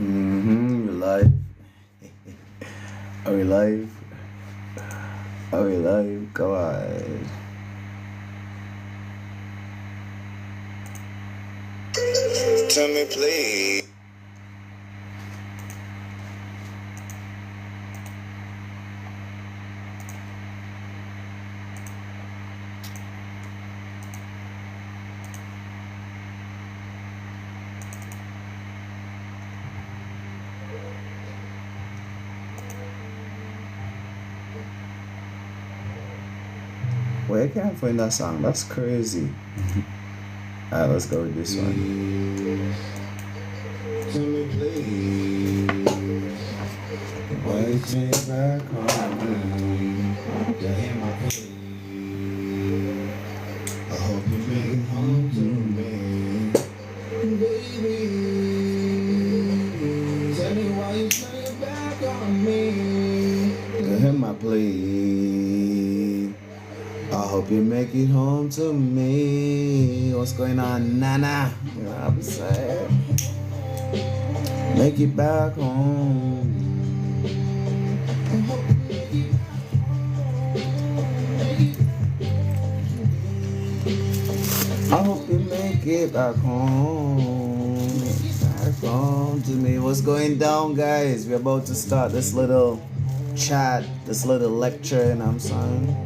We're live. Are we live? Are we live? Come on. Tell me, please. Where I can't find that song? That's crazy. Alright, let's go with this one. Tell me, please. Why you take back home? You hear my plea. I hope you make it home to me, baby. Tell me why you turn your back on me. You hear my plea. I hope you make it home to me. What's going on, Nana? You know what I'm saying? Make it back home. I hope you make it back home. Back home to me. What's going down, guys? We're about to start this little chat, this little lecture, you know what I'm saying?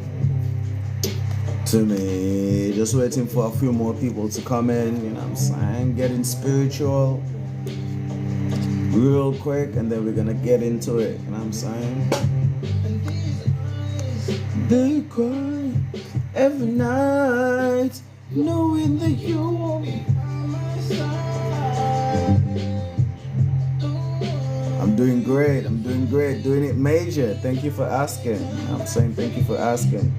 To me, just waiting for a few more people to come in, you know what I'm saying? Getting spiritual real quick, and then we're gonna get into it, you know what I'm saying? They cry every night, knowing that you won't be by my side. I'm doing great, doing it major. Thank you for asking. You know what I'm saying, thank you for asking.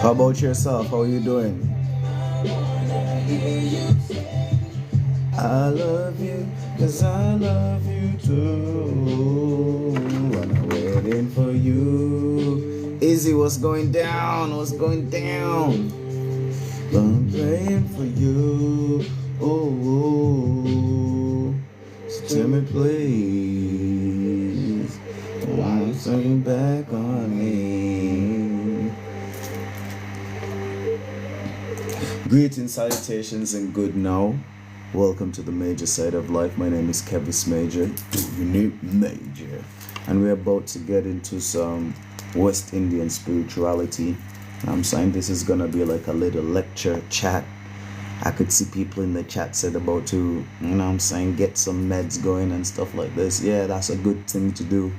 How about yourself? How are you doing? I love you, 'cause I love you too. And I'm waiting for you. Izzy, what's going down? What's going down? I'm praying for you. Oh, so tell me please, why you turning back on me? Greetings, salutations, and good now. Welcome to the Major Side of Life. My name is Kevis Major, Unique Major, and we're about to get into some West Indian spirituality. I'm saying this is gonna be like a little lecture chat. I could see people in the chat said about to, you know what I'm saying, get some meds going and stuff like this. Yeah, that's a good thing to do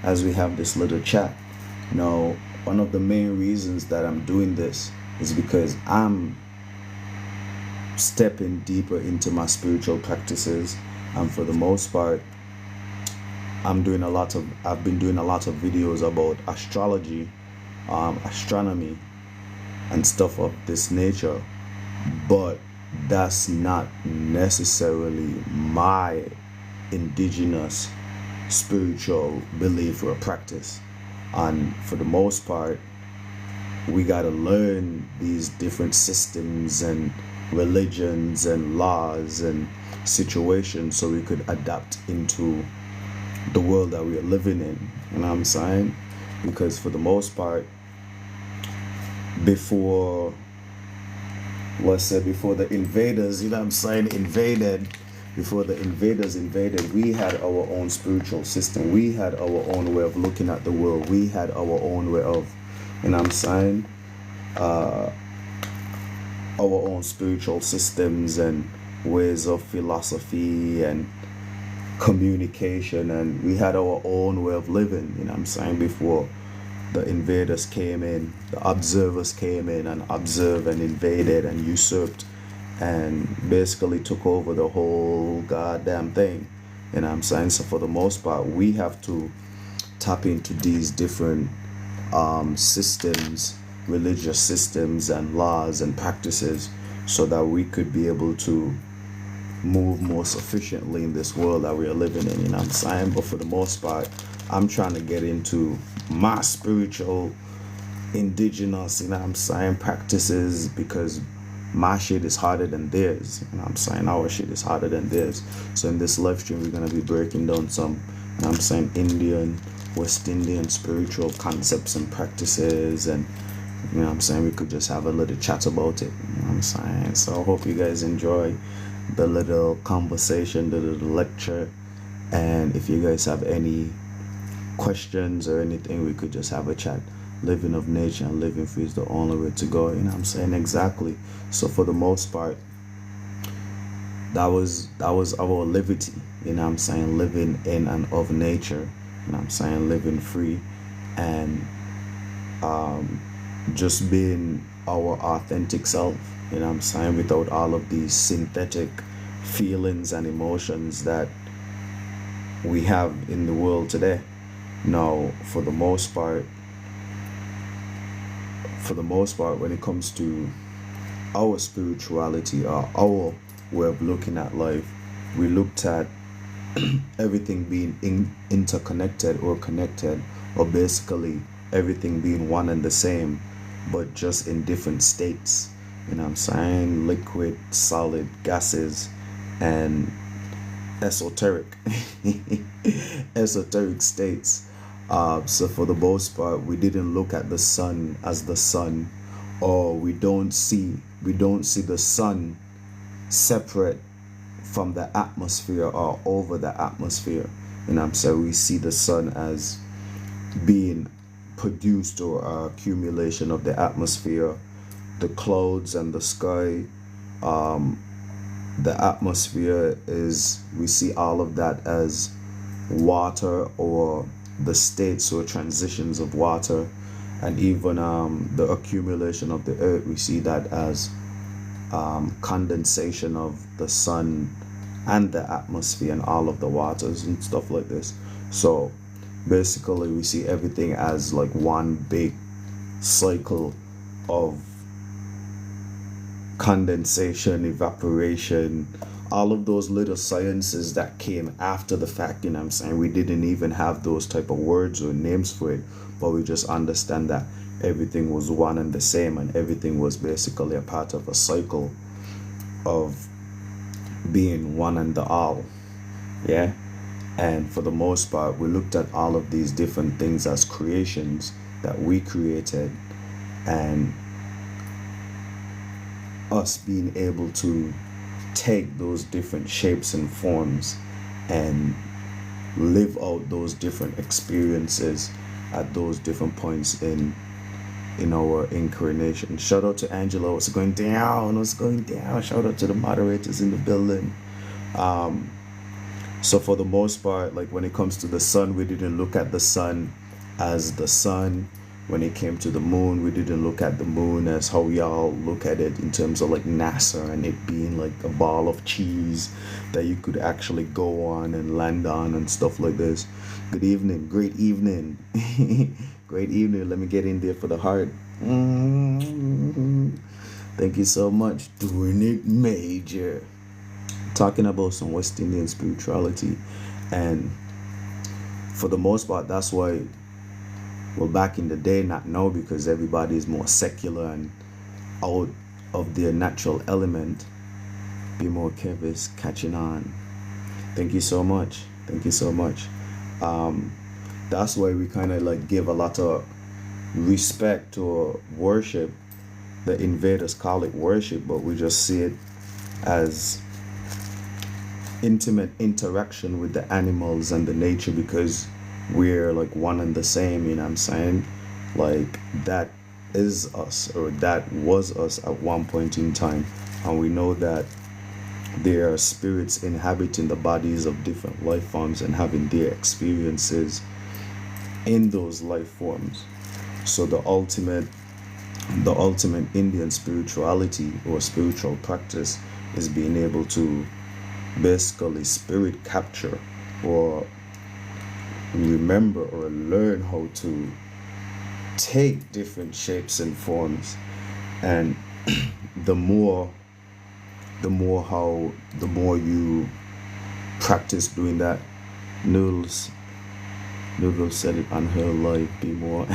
as we have this little chat. Now, one of the main reasons that I'm doing this is because I'm stepping deeper into my spiritual practices, and for the most part I've been doing a lot of videos about astrology, astronomy and stuff of this nature, but that's not necessarily my indigenous spiritual belief or practice. And for the most part, we got to learn these different systems and religions and laws and situations so we could adapt into the world that we are living in, you know what I'm saying? Because for the most part, before the invaders, you know what I'm saying, before the invaders invaded, we had our own spiritual system. We had our own way of looking at the world. We had our own way of, you know what I'm saying, our own spiritual systems and ways of philosophy and communication, and we had our own way of living, you know what I'm saying, before the invaders came in, the observers came in and observed and invaded and usurped and basically took over the whole goddamn thing, you know what I'm saying. So for the most part, we have to tap into these different systems, religious systems and laws and practices, so that we could be able to move more sufficiently in this world that we are living in, you know what I'm saying. But for the most part, I'm trying to get into my spiritual indigenous, you know what I'm saying, practices, because my shit is harder than theirs. You know what I'm saying? Our shit is harder than theirs. So in this live stream, we're gonna be breaking down some, you know what I'm saying, Indian, West Indian spiritual concepts and practices, and you know what I'm saying, we could just have a little chat about it. You know what I'm saying? So I hope you guys enjoy the little conversation, the little lecture. And if you guys have any questions or anything, we could just have a chat. Living of nature and living free is the only way to go. You know what I'm saying? Exactly. So for the most part, that was our liberty. You know what I'm saying? Living in and of nature. You know what I'm saying? Living free and just being our authentic self. You know what I'm saying? Without all of these synthetic feelings and emotions that we have in the world today. Now, for the most part, when it comes to our spirituality or our way of looking at life, we looked at everything being interconnected or connected, or basically everything being one and the same, but just in different states. You know what I'm saying? Liquid, solid, gases, and esoteric states. So for the most part, we didn't look at the sun as the sun, or we don't see the sun separate from the atmosphere or over the atmosphere. You know what I'm saying? We see the sun as being produced or accumulation of the atmosphere, the clouds and the sky. The atmosphere is, we see all of that as water, or the states or transitions of water, and even the accumulation of the earth, we see that as condensation of the sun and the atmosphere and all of the waters and stuff like this. So basically we see everything as like one big cycle of condensation, evaporation, all of those little sciences that came after the fact. You know what I'm saying? We didn't even have those type of words or names for it, but we just understand that everything was one and the same, and everything was basically a part of a cycle of being one and the all. Yeah. And for the most part, we looked at all of these different things as creations that we created, and us being able to take those different shapes and forms and live out those different experiences at those different points in our incarnation. Shout out to Angela. What's going down? Shout out to the moderators in the building. So for the most part, like when it comes to the sun, we didn't look at the sun as the sun. When it came to the moon, we didn't look at the moon as how we all look at it in terms of like NASA and it being like a ball of cheese that you could actually go on and land on and stuff like this. Good evening. Great evening. Great evening. Let me get in there for the heart. Thank you so much. Doing it major. Talking about some West Indian spirituality. And for the most part, that's why, well, back in the day, not now, because everybody is more secular and out of their natural element. Be more Kevis catching on. Thank you so much. Thank you so much. That's why we kind of like give a lot of respect or worship. The invaders call it worship, but we just see it as intimate interaction with the animals and the nature, because we're like one and the same. You know what I'm saying? Like that is us, or that was us at one point in time, and we know that there are spirits inhabiting the bodies of different life forms and having their experiences in those life forms. So the ultimate Indian spirituality or spiritual practice is being able to basically spirit capture or remember or learn how to take different shapes and forms. And the more you practice doing that, Noodles said it on her live, be more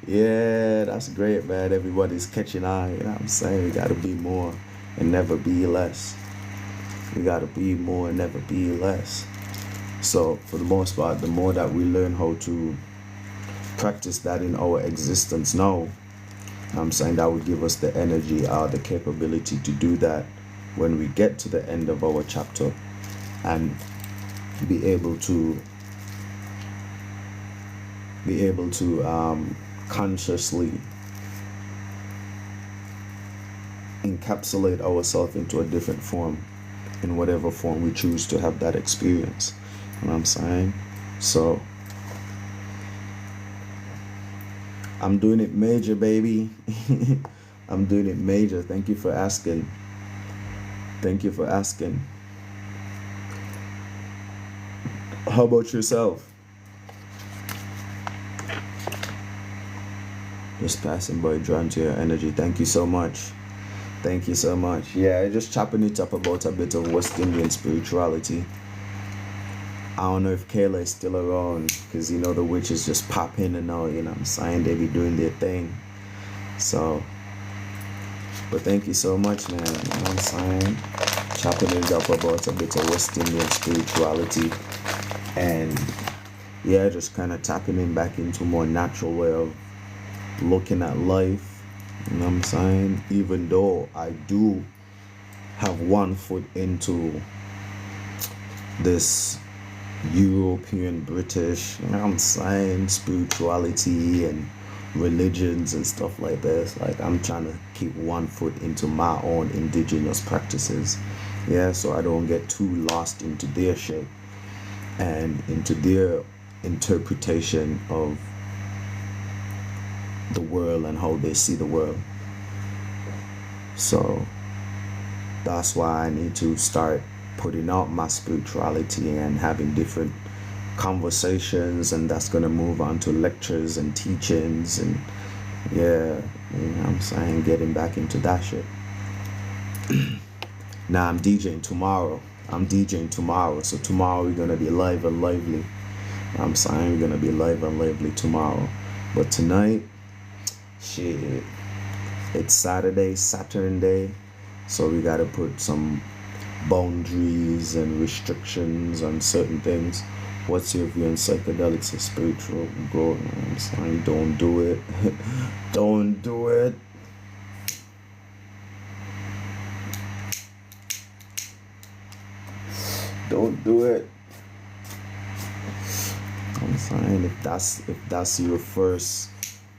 Yeah, that's great, man. Everybody's catching on. You know what I'm saying? We gotta be more and never be less. We gotta be more and never be less. So, for the most part, the more that we learn how to practice that in our existence now, I'm saying that would give us the energy or the capability to do that when we get to the end of our chapter and be able to consciously encapsulate ourselves into a different form, in whatever form we choose to have that experience. You know what I'm saying? So I'm doing it major, baby. I'm doing it major. Thank you for asking. Thank you for asking. How about yourself? Just passing by, drawn to your energy. Thank you so much. Thank you so much. Yeah, just chopping it up about a bit of West Indian spirituality. I don't know if Kayla is still around, because you know the witches just pop in and out, you know what I'm saying? They be doing their thing. So, but thank you so much, man. You know what I'm saying? Chopping it up about a bit of West Indian spirituality. And yeah, just kind of tapping in back into a more natural way of looking at life. You know what I'm saying? Even though I do have one foot into this European, British, you know what I'm saying, spirituality and religions and stuff like this. Like, I'm trying to keep one foot into my own indigenous practices. Yeah, so I don't get too lost into their shit and into their interpretation of the world and how they see the world. So that's why I need to start putting out my spirituality and having different conversations, and that's gonna move on to lectures and teachings, and yeah, you know what I'm saying, getting back into that shit. Now I'm DJing tomorrow. So tomorrow we're gonna be live and lively. You know what I'm saying, we're gonna be live and lively tomorrow. But tonight, shit, it's Saturn day, so we gotta put some boundaries and restrictions on certain things. What's your view on psychedelics or spiritual growth? You know what I'm saying, don't do it. Don't do it. Don't do it. I'm saying, if that's your first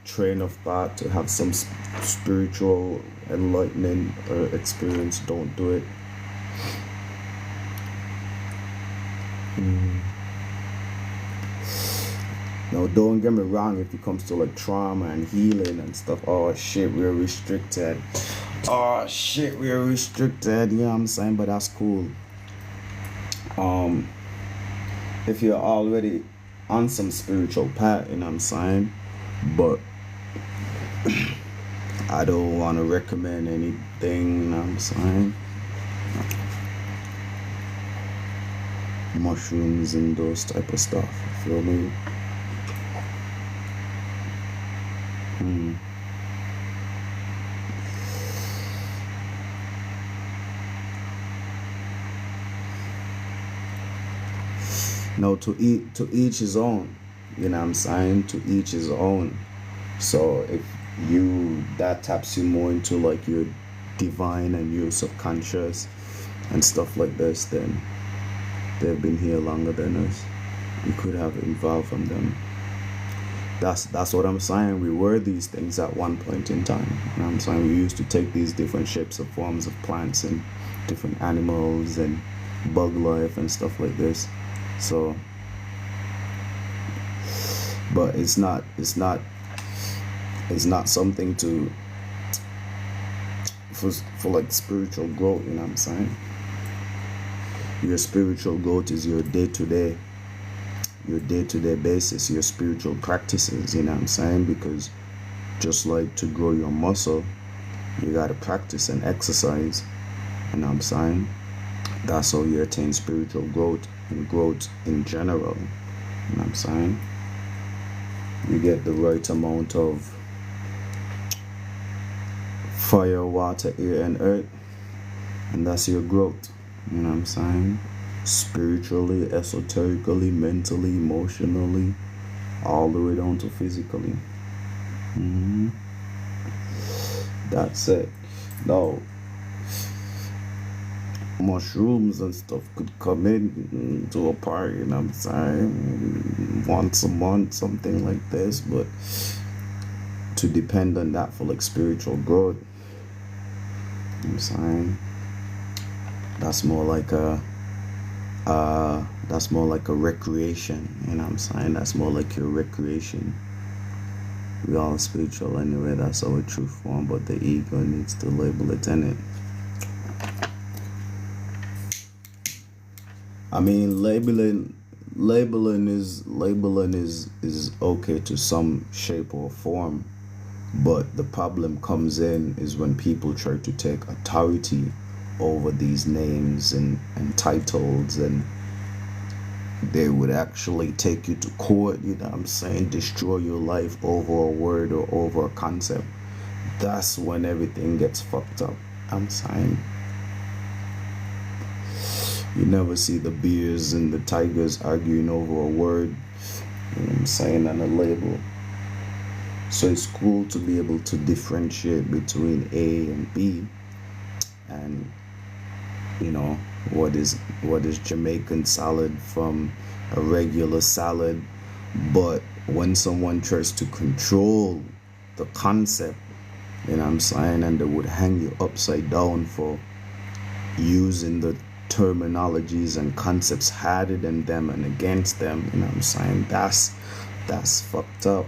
train of thought to have some spiritual enlightenment or experience, don't do it. Now, don't get me wrong, if it comes to like trauma and healing and stuff, oh shit, we're restricted. You know what I'm saying? But that's cool. If you're already on some spiritual path, you know what I'm saying? But I don't want to recommend anything, you know what I'm saying? Mushrooms and those type of stuff, you feel me? No, to each his own, you know what I'm saying? To each his own. So if that taps you more into like your divine and your subconscious and stuff like this, then they've been here longer than us. You could have evolved from them. That's what I'm saying. We were these things at one point in time. You know what I'm saying? We used to take these different shapes of forms of plants and different animals and bug life and stuff like this. So, but it's not something to for like spiritual growth, you know what I'm saying? Your spiritual growth is your day-to-day basis, your spiritual practices, you know what I'm saying? Because just like to grow your muscle, you gotta practice and exercise, you know what I'm saying? That's how you attain spiritual growth and growth in general, you know what I'm saying? You get the right amount of fire, water, air, and earth, and that's your growth. You know what I'm saying? Spiritually, esoterically, mentally, emotionally, all the way down to physically. That's it. Now, mushrooms and stuff could come in to a party, you know what I'm saying? Once a month, something like this, but to depend on that for like spiritual growth, you know what I'm saying? That's more like a recreation, you know what I'm saying? That's more like your recreation. We all spiritual anyway, that's our true form, but the ego needs to label it in it. I mean, labeling is okay to some shape or form, but the problem comes in is when people try to take authority over these names and titles, and they would actually take you to court, you know what I'm saying, destroy your life over a word or over a concept. That's when everything gets fucked up. I'm saying, you never see the bears and the tigers arguing over a word, you know what I'm saying, and a label. So it's cool to be able to differentiate between A and B, and you know what is Jamaican salad from a regular salad. But when someone tries to control the concept, you know what I'm saying, and they would hang you upside down for using the terminologies and concepts added in them and against them, you know what I'm saying, that's fucked up.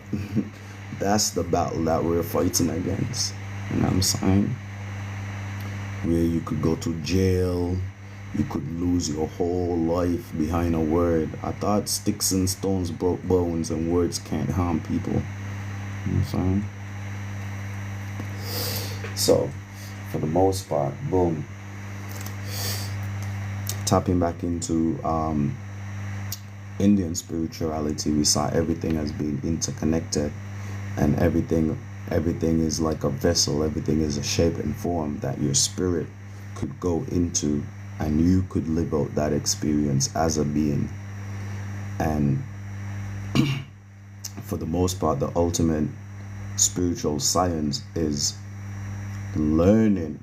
That's the battle that we're fighting against, you know what I'm saying, where you could go to jail, you could lose your whole life behind a word. I thought sticks and stones broke bones and words can't harm people, you know what I'm saying. So for the most part, boom, tapping back into Indian spirituality, we saw everything as being interconnected, and everything is like a vessel, everything is a shape and form that your spirit could go into, and you could live out that experience as a being. And for the most part, the ultimate spiritual science is learning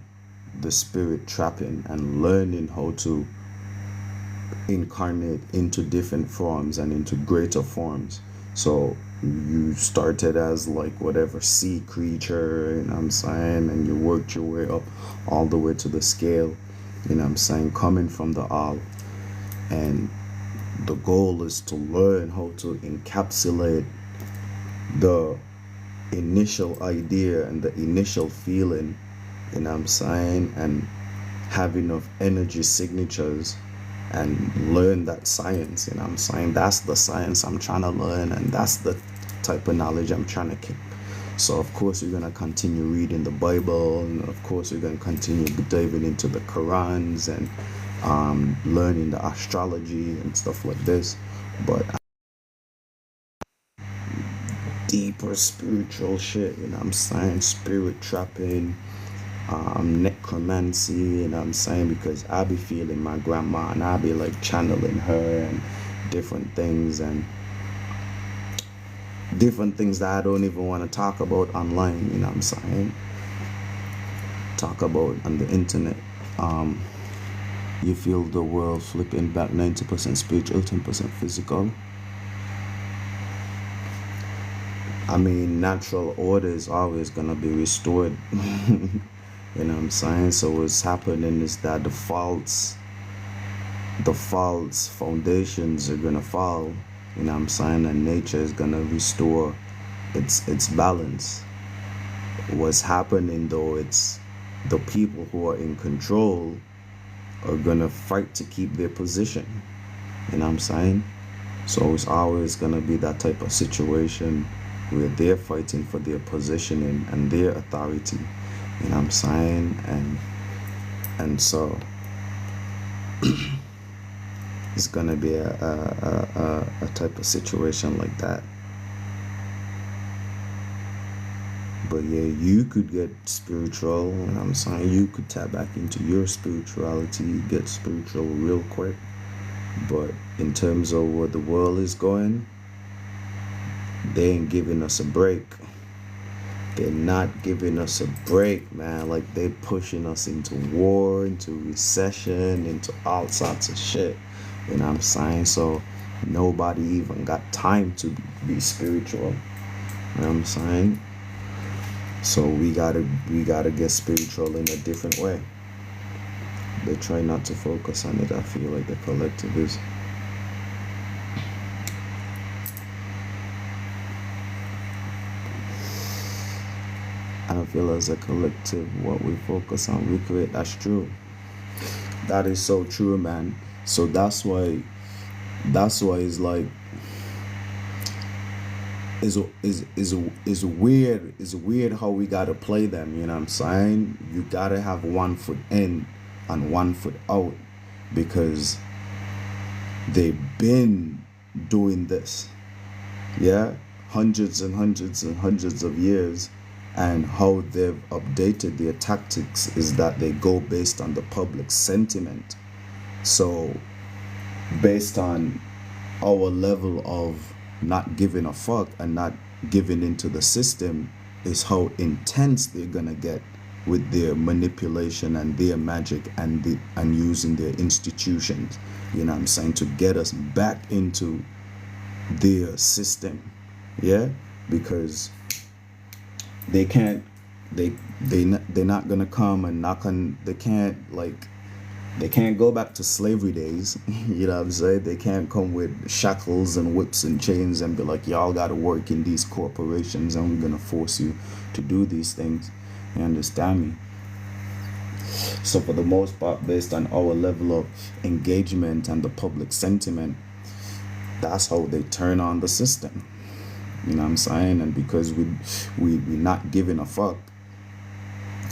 the spirit trapping and learning how to incarnate into different forms and into greater forms. So you started as like whatever sea creature, you know what I'm saying, and you worked your way up all the way to the scale, you know what I'm saying, coming from the all. And the goal is to learn how to encapsulate the initial idea and the initial feeling, you know what I'm saying, and have enough energy signatures and learn that science, you know what I'm saying. That's the science I'm trying to learn, and that's the type of knowledge I'm trying to keep. So of course you're going to continue reading the Bible, and of course you're going to continue diving into the Qurans and learning the astrology and stuff like this. But deeper spiritual shit, you know what I'm saying, spirit trapping, necromancy, you know what I'm saying, because I be feeling my grandma and I be like channeling her and different things that I don't even want to talk about online, you know what I'm saying, talk about on the internet. You feel the world flipping back 90% spiritual, 10% physical. I mean, natural order is always gonna be restored. You know what I'm saying? So what's happening is that the false foundations are gonna fall, you know what I'm saying, and nature is gonna restore its balance. What's happening though, it's the people who are in control are gonna fight to keep their position, you know what I'm saying. So it's always gonna be that type of situation where they're fighting for their positioning and their authority, you know what I'm saying, and so it's gonna be a type of situation like that. But yeah, you could get spiritual, you know what I'm saying? You could tap back into your spirituality, get spiritual real quick. But in terms of where the world is going, they ain't giving us a break. They're not giving us a break, man. Like, they're pushing us into war, into recession, into all sorts of shit. You know what I'm saying? So nobody even got time to be spiritual. You know what I'm saying? So we gotta get spiritual in a different way. They try not to focus on it. I feel like the collective is. I feel as a collective, what we focus on, we create. That's true. That is so true, man. So that's why it's like, is weird how we gotta play them, you know what I'm saying? You gotta have 1 foot in and 1 foot out, because they've been doing this, yeah, hundreds and hundreds and hundreds of years. And how they've updated their tactics is that they go based on the public sentiment. So based on our level of not giving a fuck and not giving into the system is how intense they're gonna get with their manipulation and their magic and using their institutions, you know what I'm saying, to get us back into their system. Yeah, because they're not gonna come and knock on. They can't go back to slavery days. You know what I'm saying? They can't come with shackles and whips and chains and be like, y'all gotta work in these corporations and we're gonna force you to do these things. You understand me? So for the most part, based on our level of engagement and the public sentiment, that's how they turn on the system. You know what I'm saying? And because we're not giving a fuck,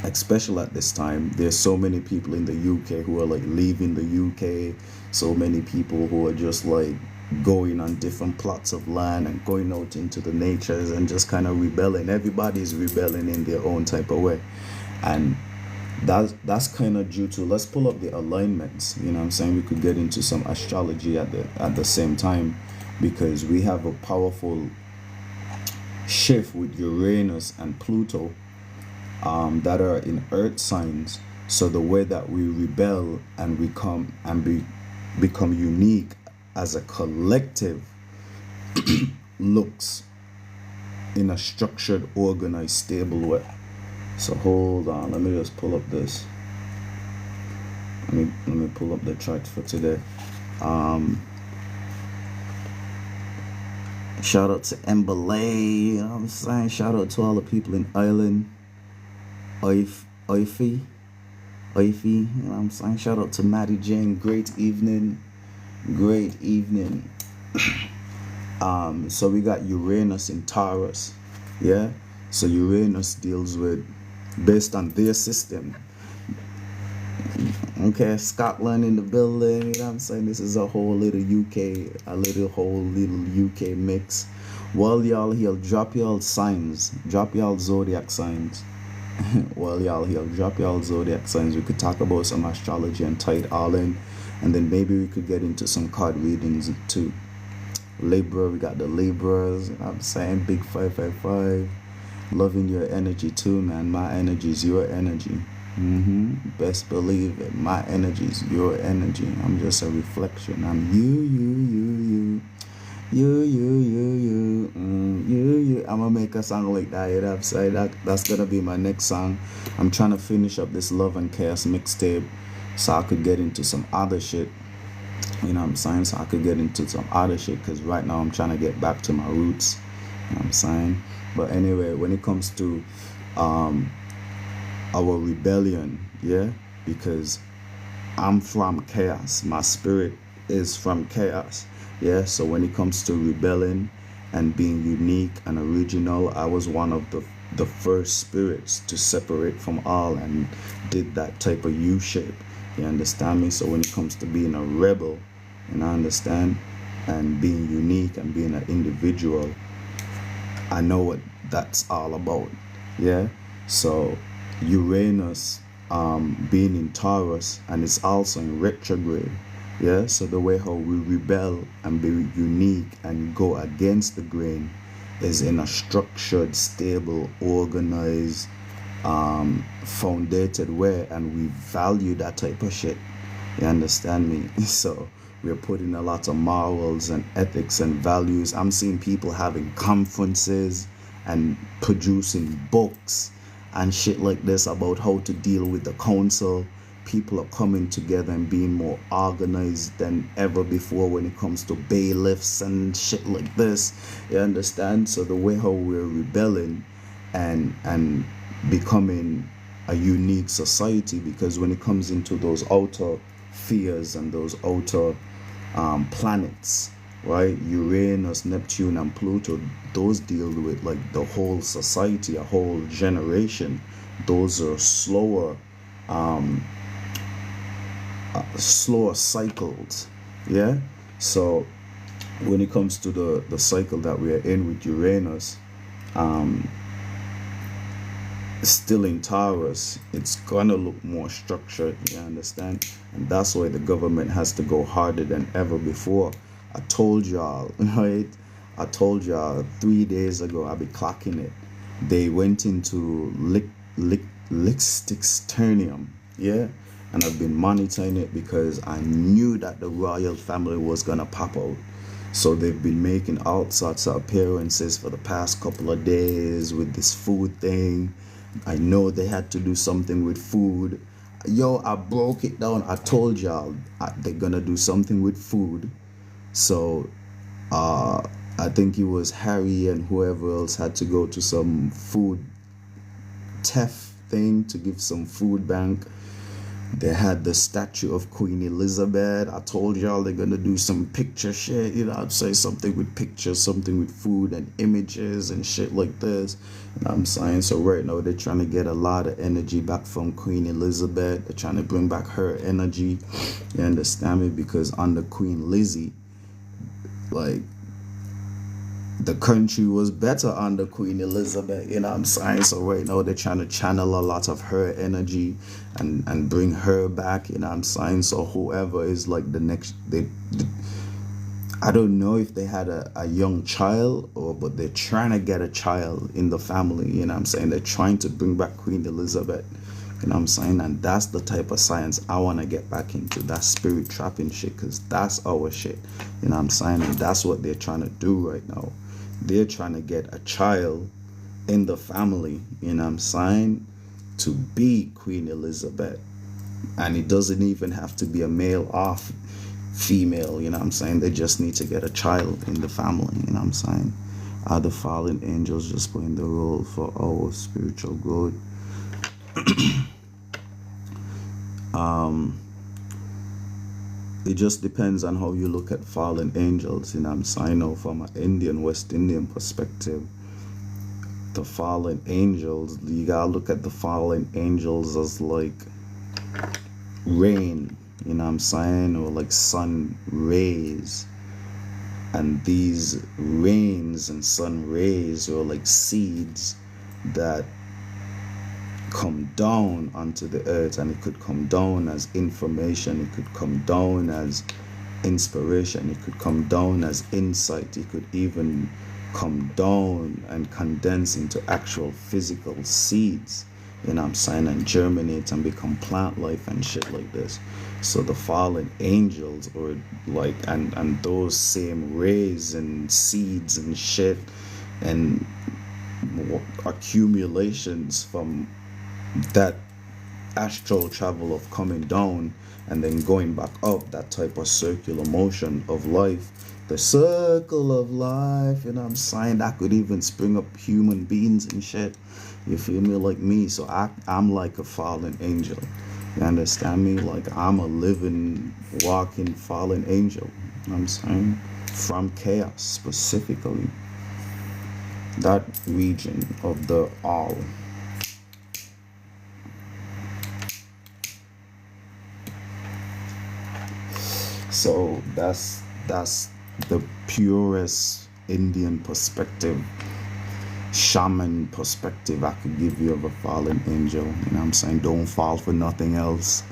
especially at this time, there's so many people in the UK who are like leaving the UK, so many people who are just like going on different plots of land and going out into the natures and just kind of rebelling. Everybody's rebelling in their own type of way. And that's kind of due to, let's pull up the alignments, you know what I'm saying? We could get into some astrology at the same time, because we have a powerful shift with Uranus and Pluto that are in earth signs. So the way that we rebel and become unique as a collective looks in a structured, organized, stable way. So hold on, let me just pull up this. Let me pull up the chart for today. Shout out to Embele, you know what I'm saying? Shout out to all the people in Ireland. Oify, you know what I'm saying? Shout out to Maddie Jane, great evening. So we got Uranus in Taurus, yeah? So Uranus deals with, based on their system. Okay, Scotland in the building, you know what I'm saying? This is a whole little UK, UK mix. While y'all here, drop y'all signs, drop y'all zodiac signs. While y'all here, drop y'all zodiac signs. We could talk about some astrology and tie it all in. And then maybe we could get into some card readings too. Libra, we got the Libras, you know what I'm saying? Big 555. Loving your energy too, man. My energy is your energy. Best believe it. My energy is your energy. I'm just a reflection. I'm you. I'm gonna make a song like that. You know what I'm saying? That's gonna be my next song. I'm trying to finish up this Love and Chaos mixtape so I could get into some other shit. You know what I'm saying? So I could get into some other shit, because right now I'm trying to get back to my roots. You know what I'm saying? But anyway, when it comes to our rebellion, yeah, because I'm from chaos. My spirit is from chaos, yeah. So when it comes to rebelling and being unique and original, I was one of the first spirits to separate from all and did that type of U-shape. You understand me? So when it comes to being a rebel, and I understand, and being unique and being an individual, I know what that's all about. Yeah. So Uranus being in Taurus, and it's also in retrograde. Yeah. So the way how we rebel and be unique and go against the grain is in a structured, stable, organized, founded way, and we value that type of shit. You understand me? So we're putting a lot of morals and ethics and values. I'm seeing people having conferences and producing books and shit like this about how to deal with the council. People are coming together and being more organized than ever before when it comes to bailiffs and shit like this. You understand? So the way how we're rebelling and becoming a unique society, because when it comes into those outer spheres and those outer planets, right? Uranus, Neptune, and Pluto, those deal with like the whole society, a whole generation. Those are slower cycles. Yeah. So when it comes to the cycle that we are in with Uranus, still in Taurus, it's gonna look more structured, you understand? And that's why the government has to go harder than ever before. I told y'all, right? I told y'all 3 days ago, I'll be clocking it. They went into Lichtensteinium, yeah? And I've been monitoring it because I knew that the royal family was gonna pop out. So they've been making all sorts of appearances for the past couple of days with this food thing. I know they had to do something with food. Yo, I broke it down. I told y'all they're gonna do something with food. So I think it was Harry and whoever else had to go to some food theft thing to give some food bank. They had the statue of Queen Elizabeth. I told y'all they're gonna do some picture shit. You know, I'd say something with pictures, something with food and images and shit like this. You know what I'm saying? So right now they're trying to get a lot of energy back from Queen Elizabeth. They're trying to bring back her energy. You understand me? Because under Queen Lizzie, like, the country was better under Queen Elizabeth, you know what I'm saying? So right now they're trying to channel a lot of her energy and bring her back, you know what I'm saying? So whoever is like the next, I don't know if they had a young child but they're trying to get a child in the family, you know what I'm saying? They're trying to bring back Queen Elizabeth, you know what I'm saying? And that's the type of science I want to get back into, that spirit trapping shit, because that's our shit, you know what I'm saying? And that's what they're trying to do right now. They're trying to get a child in the family, you know what I'm saying, to be Queen Elizabeth. And it doesn't even have to be a male or female, you know what I'm saying? They just need to get a child in the family, you know what I'm saying? Are the fallen angels just playing the role for our spiritual growth? It just depends on how you look at fallen angels, you know what I'm saying? Now, from an Indian, West Indian perspective, the fallen angels, you gotta look at the fallen angels as like rain, you know what I'm saying? Or like sun rays. And these rains and sun rays are like seeds that come down onto the earth, and it could come down as information, it could come down as inspiration, it could come down as insight, it could even come down and condense into actual physical seeds, you know what I'm saying, and germinate and become plant life and shit like this. So the fallen angels, or like, and those same rays and seeds and shit and accumulations from that astral travel of coming down and then going back up, that type of circular motion of life, the circle of life, you know what I'm saying, that could even spring up human beings and shit, you feel me, like me. So I'm like a fallen angel, you understand me? Like, I'm a living, walking fallen angel, you know what I'm saying, from chaos, specifically that region of the all. So that's the purest Indian perspective shaman perspective I could give you of a fallen angel. You know what I'm saying? Don't fall for nothing else.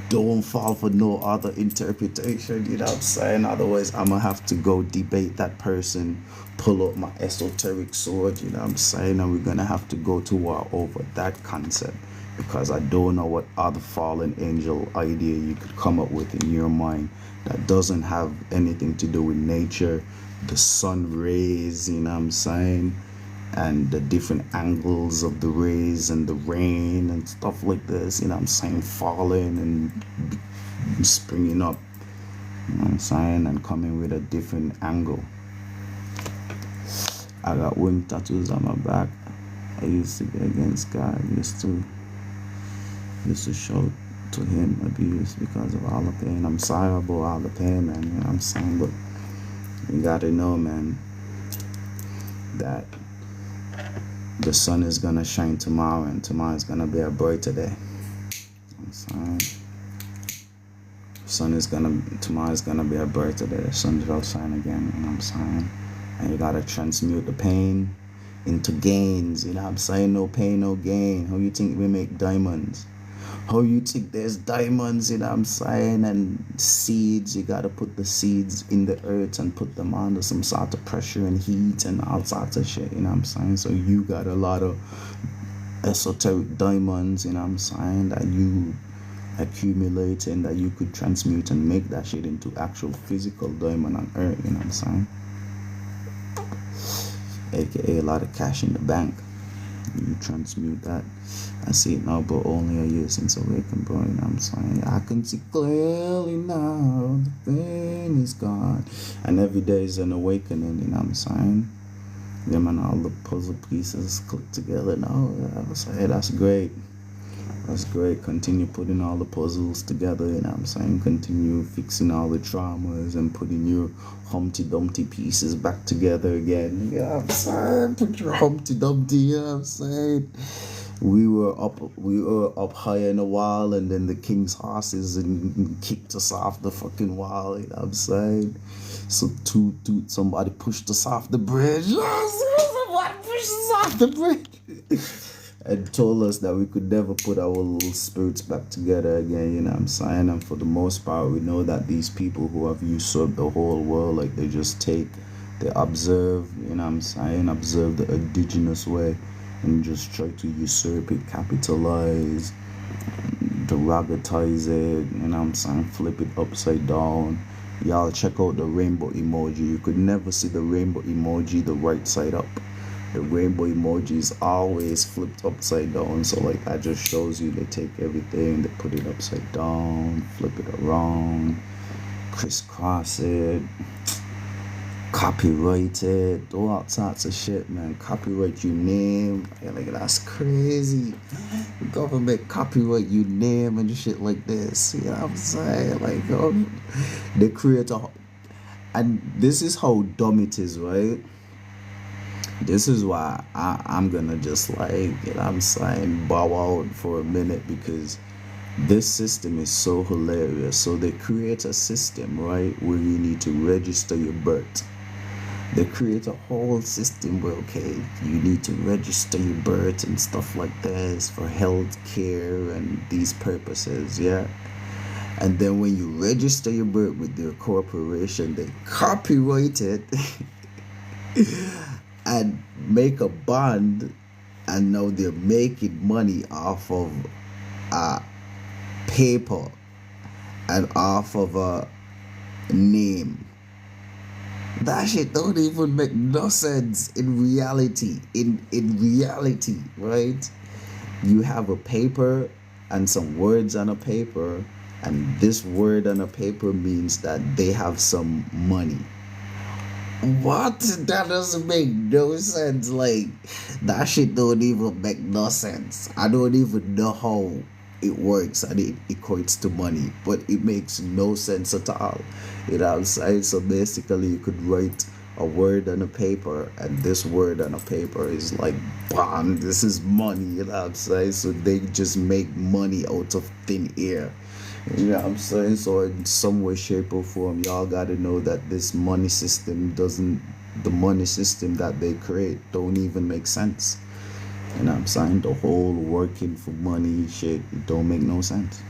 Don't fall for no other interpretation. You know what I'm saying? Otherwise, I'm gonna have to go debate that person, pull up my esoteric sword. You know what I'm saying? And we're gonna have to go to war over that concept, because I don't know what other fallen angel idea you could come up with in your mind that doesn't have anything to do with nature, the sun rays, you know what I'm saying, and the different angles of the rays and the rain and stuff like this, you know what I'm saying, falling and springing up, you know what I'm saying, and coming with a different angle. I got wing tattoos on my back. I used to be against God. I used to show to him abuse because of all the pain. I'm sorry about all the pain, man, you know what I'm saying, but you gotta know, man, that the sun is gonna shine tomorrow, and tomorrow is gonna be a brighter day. I'm saying, tomorrow is gonna be a brighter day. The sun shall shine again, you know what I'm saying? And you gotta transmute the pain into gains, you know what I'm saying? No pain, no gain. How you think we make diamonds? How you think there's diamonds, you know what I'm saying, and seeds? You gotta put the seeds in the earth and put them under some sort of pressure and heat and all sorts of shit, you know what I'm saying? So you got a lot of esoteric diamonds, you know what I'm saying, that you accumulate and that you could transmute and make that shit into actual physical diamond on earth, you know what I'm saying? AKA a lot of cash in the bank. You transmute that. I see it now, but only a year since awakened, bro. You know what I'm saying? I can see clearly now, the pain is gone. And every day is an awakening, you know what I'm saying? Yeah, man, all the puzzle pieces click together now. Yeah, I was saying, that's great. That's great. Continue putting all the puzzles together, you know what I'm saying? Continue fixing all the traumas and putting your Humpty Dumpty pieces back together again. You know what I'm saying? Put your Humpty Dumpty, you know what I'm saying? We were up high in the wall, and then the king's horses and kicked us off the fucking wall, you know what I'm saying? So somebody pushed us off the bridge. Somebody pushed us off the bridge. And told us that we could never put our little spirits back together again, you know what I'm saying? And for the most part, we know that these people who have usurped the whole world, like they observe, you know what I'm saying, observe the indigenous way and just try to usurp it, capitalize, derogatize it, you know what I'm saying, flip it upside down. Y'all check out the rainbow emoji. You could never see the rainbow emoji the right side up. The rainbow emoji is always flipped upside down. So like that just shows you they take everything, they put it upside down, flip it around, crisscross it, copyright it, do all sorts of shit, man. Copyright your name. Like that's crazy. The government copyright your name and shit like this. You know what I'm saying? Like they create and this is how dumb it is, right? This is why I'm gonna just like, you know what I'm saying, bow out for a minute, because this system is so hilarious. So they create a system, right, where you need to register your birth. They create a whole system where, okay, you need to register your birth and stuff like this for health care and these purposes, yeah? And then when you register your birth with their corporation, they copyright it and make a bond, and now they're making money off of paper and off of a name. That shit don't even make no sense in reality. In reality, right? You have a paper and some words on a paper, and this word on a paper means that they have some money. What? That doesn't make no sense. Like, that shit don't even make no sense. I don't even know how it works and it equates to money, but it makes no sense at all. You know what I'm saying? So basically, you could write a word on a paper, and this word on a paper is like, bam, this is money. You know what I'm saying? So they just make money out of thin air. You know what I'm saying? So in some way, shape, or form, y'all gotta know that this money system doesn't the money system that they create don't even make sense. You know what I'm saying? The whole working for money shit, it don't make no sense.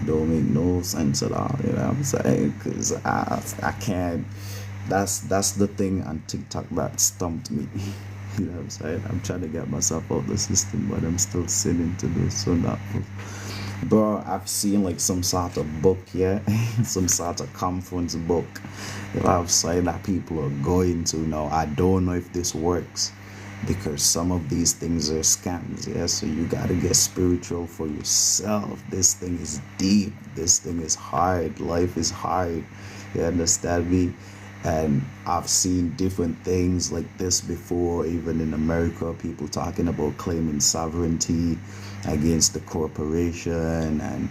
Don't make no sense at all. You know what I'm saying? Because I can't. That's the thing on TikTok that stumped me. You know what I'm saying? I'm trying to get myself out the system, but I'm still sinning to do so not. Bro, I've seen like some sort of book, yeah, some sort of conference book. You know what I'm saying, that people are going to now. I don't know if this works because some of these things are scams, yeah. So you gotta get spiritual for yourself. This thing is deep. This thing is hard. Life is hard. You understand me? And I've seen different things like this before, even in America, people talking about claiming sovereignty against the corporation. And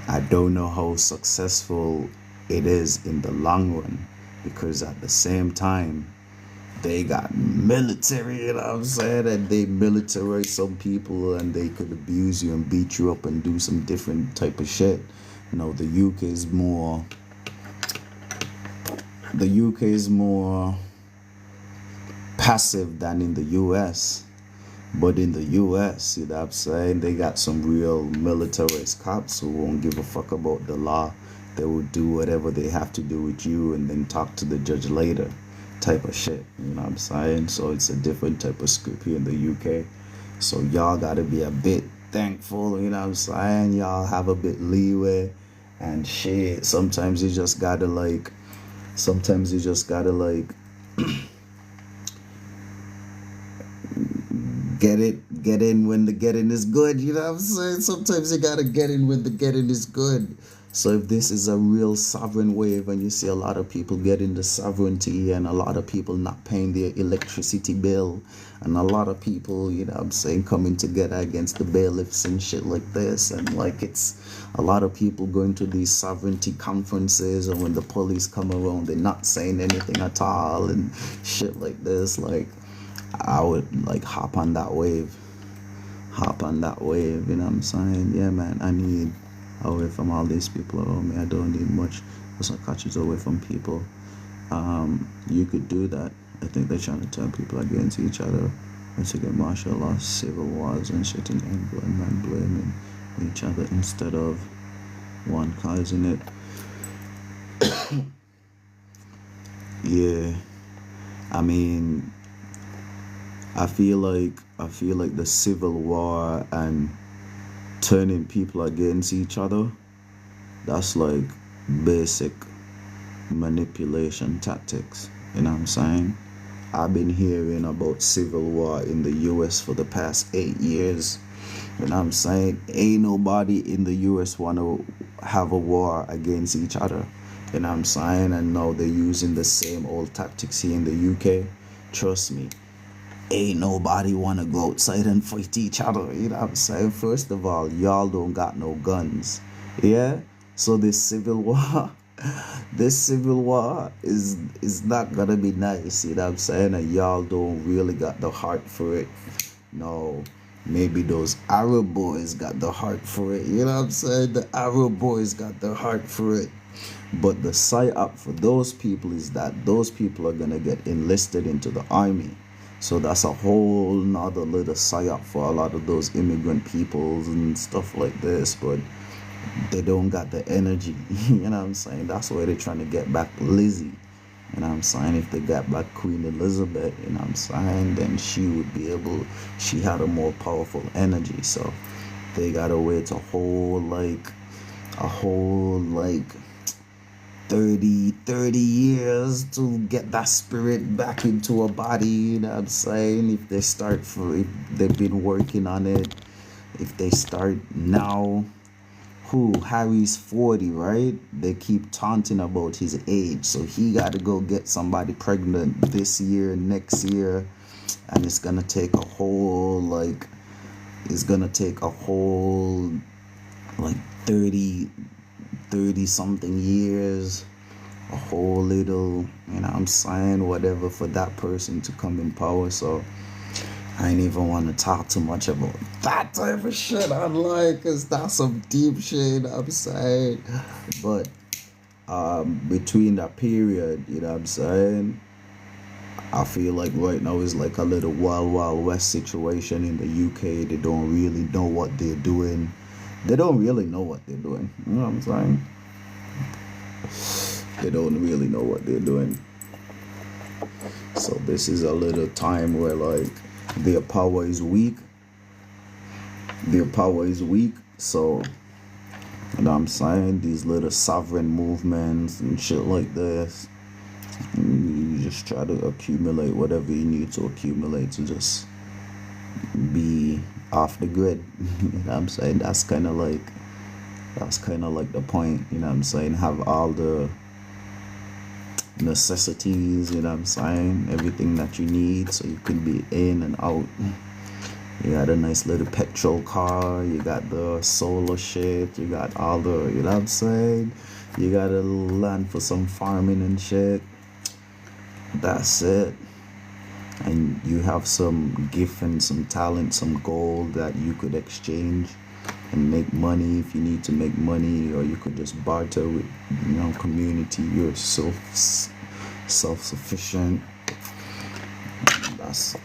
I don't know how successful it is in the long run, because at the same time, they got military, you know what I'm saying? And they militarize some people and they could abuse you and beat you up and do some different type of shit. You know, the UK is more passive than in the US. But in the US, you know what I'm saying, they got some real militarized cops who won't give a fuck about the law. They will do whatever they have to do with you and then talk to the judge later type of shit. You know what I'm saying? So it's a different type of script here in the UK. So y'all gotta be a bit thankful, you know what I'm saying? Y'all have a bit leeway and shit. Sometimes you just gotta get in when the getting is good, you know what I'm saying? Sometimes you gotta get in when the getting is good. So if this is a real sovereign wave and you see a lot of people getting the sovereignty and a lot of people not paying their electricity bill and a lot of people, you know what I'm saying, coming together against the bailiffs and shit like this, and like it's a lot of people going to these sovereignty conferences, and when the police come around they're not saying anything at all and shit like this, like I would like hop on that wave, you know what I'm saying? Yeah, man, I need away from all these people around me. I don't need much. Just like catches away from people. You could do that. I think they're trying to turn people against each other and to get martial law, civil wars and shit in England and blaming each other instead of one causing it. Yeah, I mean, I feel like the civil war and turning people against each other, that's like basic manipulation tactics. You know what I'm saying? I've been hearing about civil war in the US for the past 8 years. You know what I'm saying? Ain't nobody in the US want to have a war against each other. You know what I'm saying? And now they're using the same old tactics here in the UK. Trust me. Ain't nobody want to go outside and fight each other. You know what I'm saying? First of all, y'all don't got no guns. Yeah? So this civil war is not gonna be nice. You know what I'm saying? And y'all don't really got the heart for it. No. Maybe those Arab boys got the heart for it. You know what I'm saying? The Arab boys got the heart for it. But the psyop for those people is that those people are gonna get enlisted into the army. So that's a whole nother little psyop for a lot of those immigrant peoples and stuff like this, but they don't got the energy. You know what I'm saying? That's why they're trying to get back Lizzie. You know what I'm saying? If they got back Queen Elizabeth, you know what I'm saying, then she had a more powerful energy. So they gotta wait a whole 30 years to get that spirit back into a body. You know what I'm saying? If they've been working on it, if they start now. Harry's 40, right? They keep taunting about his age, so he got to go get somebody pregnant this year, next year, and it's gonna take a whole 30 something years, a whole little, you know what I'm saying, whatever, for that person to come in power. So I ain't even want to talk too much about that type of shit online, because that's some deep shit, you know what I'm saying? But between that period, you know what I'm saying? I feel like right now is like a little wild wild west situation in the UK. They don't really know what they're doing. They don't really know what they're doing. You know what I'm saying? They don't really know what they're doing. So this is a little time where like their power is weak. Their power is weak. So you know what I'm saying? These little sovereign movements and shit like this. You just try to accumulate whatever you need to accumulate to just be off the grid. You know what I'm saying? That's kind of like the point. You know what I'm saying? Have all the necessities. You know what I'm saying? Everything that you need so you can be in and out. You got a nice little petrol car. You got the solar shit. You got all the, you know what I'm saying? You got a little land for some farming and shit. That's it. And you have some gift and some talent, some gold that you could exchange and make money if you need to make money, or you could just barter with, you know, community. You're self-sufficient. That's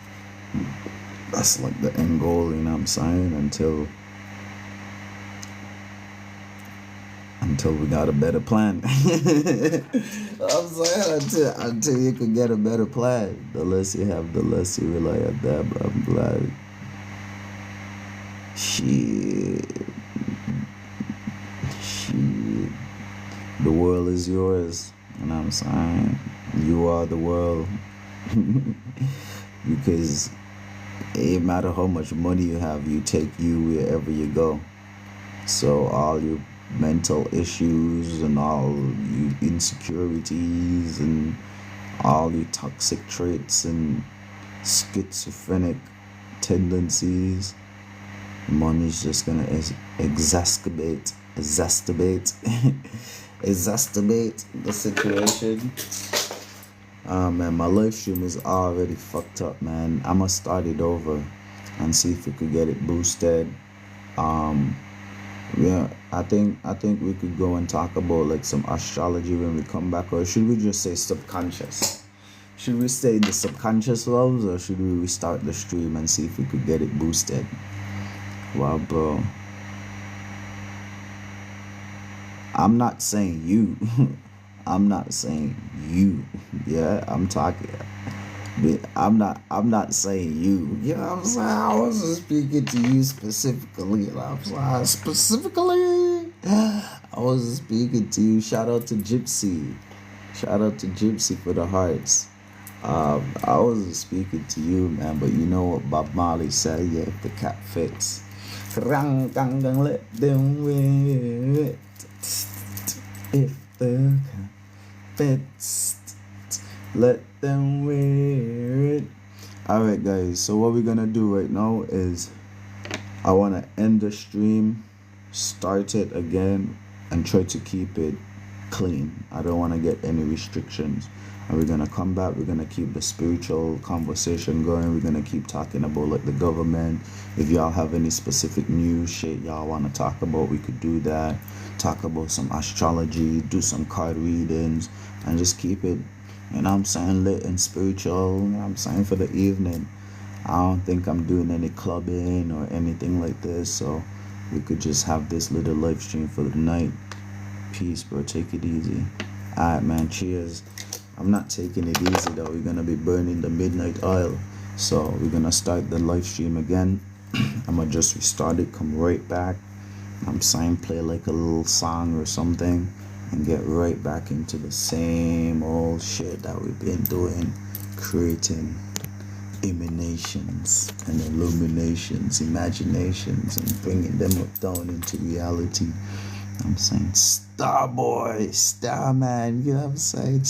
like the end goal, you know what I'm saying? Until we got a better plan. I'm saying until you can get a better plan. The less you have, the less you rely on that. But I'm glad. Shit. The world is yours. You know what I'm saying? You are the world. Because it ain't matter how much money you have, you take you wherever you go. So all your mental issues and all your insecurities and all your toxic traits and schizophrenic tendencies, money's just gonna exacerbate the situation. Man, my live stream is already fucked up, man. I'ma start it over and see if we could get it boosted. Yeah, I think we could go and talk about like some astrology when we come back, or should we just say subconscious? Should we stay in the subconscious realms, or should we restart the stream and see if we could get it boosted? Wow, bro. I'm not saying you. I'm not saying you. Yeah, I'm talking. I'm not saying you. You know what I'm saying? I wasn't speaking to you specifically. You know what I'm saying? I wasn't speaking to you. Shout out to Gypsy for the hearts. I wasn't speaking to you, man, but you know what Bob Marley said? Yeah, if the cat fits. Let them wear it. If the cat fits, let them wear it. Alright guys, so what we're gonna do right now is I wanna end the stream, start it again, and try to keep it clean. I don't wanna get any restrictions. And we're gonna come back, we're gonna keep the spiritual conversation going, we're gonna keep talking about like the government. If y'all have any specific news shit y'all wanna talk about, we could do that. Talk about some astrology, do some card readings, and just keep it, you know what I'm saying, lit and spiritual, you know what I'm saying, for the evening. I don't think I'm doing any clubbing or anything like this, so we could just have this little live stream for the night. Peace, bro. Take it easy. Alright, man. Cheers. I'm not taking it easy, though. We're going to be burning the midnight oil. So we're going to start the live stream again. I'm going to just restart it, come right back. I'm saying play like a little song or something and get right back into the same old shit that we've been doing, creating emanations and illuminations, imaginations, and bringing them down into reality. I'm saying Starboy, Starman, you know what I'm saying?